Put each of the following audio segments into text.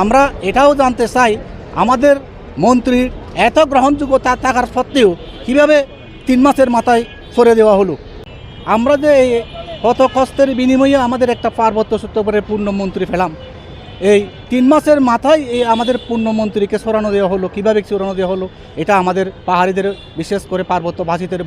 আমরা এটাও জানতে চাই আমাদের মন্ত্রীর এত গ্রহণযোগ্যতা থাকার সত্ত্বেও কীভাবে 3 মাসের মাথায় সরে দেওয়া হলো। আমরা যে কত কষ্টের বিনিময়ে আমাদের একটা পার্বত্য চট্টগ্রামের পূর্ণমন্ত্রী পেলাম, এই 3 মাসের মাথায় এই আমাদের পূর্ণমন্ত্রীকে সরানো দেওয়া হলো। কীভাবে সরানো দেওয়া হলো এটা আমাদের পাহাড়িদের, বিশেষ করে পার্বত্যবাসীদের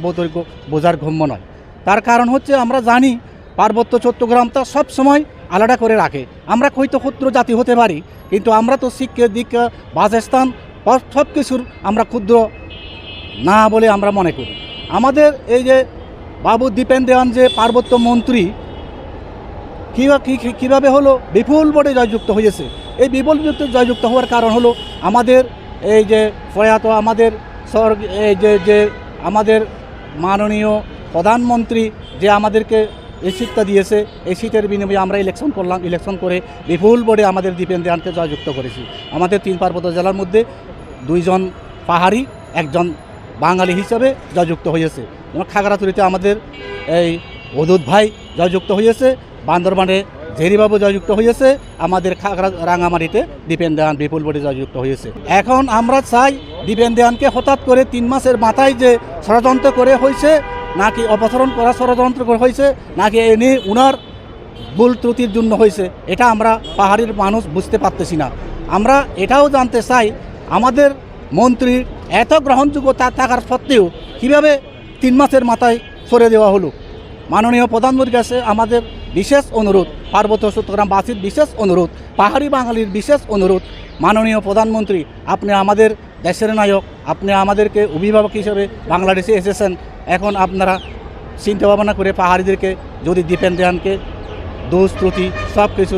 বোঝার গম্য নয়। তার কারণ হচ্ছে আমরা জানি পার্বত্য চট্টগ্রামটা সব সময় আলাদা করে রাখে। আমরা হয়তো ক্ষুদ্র জাতি হতে পারি, কিন্তু আমরা তো শিক্ষা দীক্ষা বাসস্থান সব কিছুর আমরা ক্ষুদ্র না বলে আমরা মনে করি। আমাদের এই যে বাবু দীপেন দেওয়ান যে পার্বত্য মন্ত্রী কীভাবে হলো বিপুল ভোটে জয়যুক্ত হয়েছে। এই বিপুল ভোটে জয়যুক্ত হওয়ার কারণ হলো আমাদের এই যে প্রয়াত আমাদের যে আমাদের মাননীয় প্রধানমন্ত্রী যে আমাদেরকে এই সিটটা দিয়েছে, এই সিটের বিনিময়ে আমরা ইলেকশন করলাম। ইলেকশন করে বিপুল ভোটে আমাদের দীপেন দেওয়ানকে জয়যুক্ত করেছি। আমাদের 3 পার্বত্য জেলার মধ্যে 2 জন পাহাড়ি, 1 জন বাঙালি হিসাবে জয়যুক্ত হয়েছে। যেমন খাগড়াছড়িতে আমাদের এই অদূত ভাই জয়যুক্ত হয়েছে, বান্দরবানে ঝেরিবাবু জয়যুক্ত হয়েছে, আমাদের রাঙামাটিতে দীপেন দেওয়ান বিপুল ভোটে জয়যুক্ত হয়েছে। এখন আমরা চাই দীপেন দেওয়ানকে হঠাৎ করে 3 মাসের মাথায় যে ষড়যন্ত্র করে হয়েছে, নাকি অপসারণ করা ষড়যন্ত্র করে হয়েছে, নাকি এনে উনার ভুল ত্রুটির জন্য হয়েছে, এটা আমরা পাহাড়ির মানুষ বুঝতে পারতেছি না। আমরা এটাও জানতে চাই আমাদের মন্ত্রীর এত গ্রহণযোগ্যতা থাকার সত্ত্বেও কীভাবে 3 মাসের মাথায় সরে দেওয়া হলো। মাননীয় প্রধানমন্ত্রীর কাছে আমাদের বিশেষ অনুরোধ, পার্বত্য চট্টগ্রামবাসীর বিশেষ অনুরোধ, পাহাড়ি বাঙালির বিশেষ অনুরোধ, মাননীয় প্রধানমন্ত্রী আপনি আমাদের দেশের নায়ক, আপনি আমাদেরকে অভিভাবক হিসেবে বাংলাদেশে এসেছেন। এখন আপনারা চিন্তা ভাবনা করে পাহাড়িদেরকে যদি দীপেন দেওয়ানকে দোষ ত্রুটি সব কিছু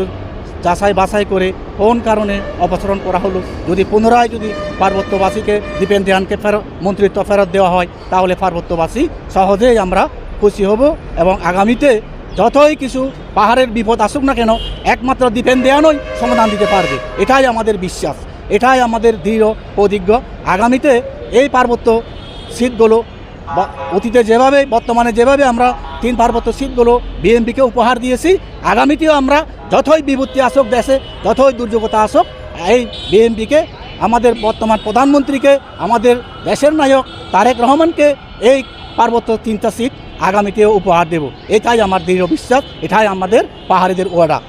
যাচাই বাছাই করে কোন কারণে অপসারণ করা হলো, যদি পুনরায় যদি পার্বত্যবাসীকে দীপেন দেওয়ানকে মন্ত্রিত্ব ফেরত দেওয়া হয়, তাহলে পার্বত্যবাসী সহজেই আমরা খুশি হব। এবং আগামীতে যতই কিছু পাহাড়ের বিপদ আসুক না কেন, একমাত্র দীপেন দেওয়ানই সমাধান দিতে পারবে। এটাই আমাদের বিশ্বাস, এটাই আমাদের দৃঢ় প্রতিজ্ঞ। আগামীতে এই পার্বত্য সিটগুলো অতীতে যেভাবে বর্তমানে যেভাবে আমরা 3 পার্বত্য সিটগুলো বিএনপিকে উপহার দিয়েছি, আগামীতেও আমরা যতই বিপত্তি আসুক দেশে, যতই দুর্যোগতা আসুক, এই বিএনপিকে, আমাদের বর্তমান প্রধানমন্ত্রীকে, আমাদের দেশের নায়ক তারেক রহমানকে এই পার্বত্য 3টা সিট আগামীতেও উপহার দেব। এটাই আমার দৃঢ় বিশ্বাস, এটাই আমাদের পাহাড়িদের ওয়াদা।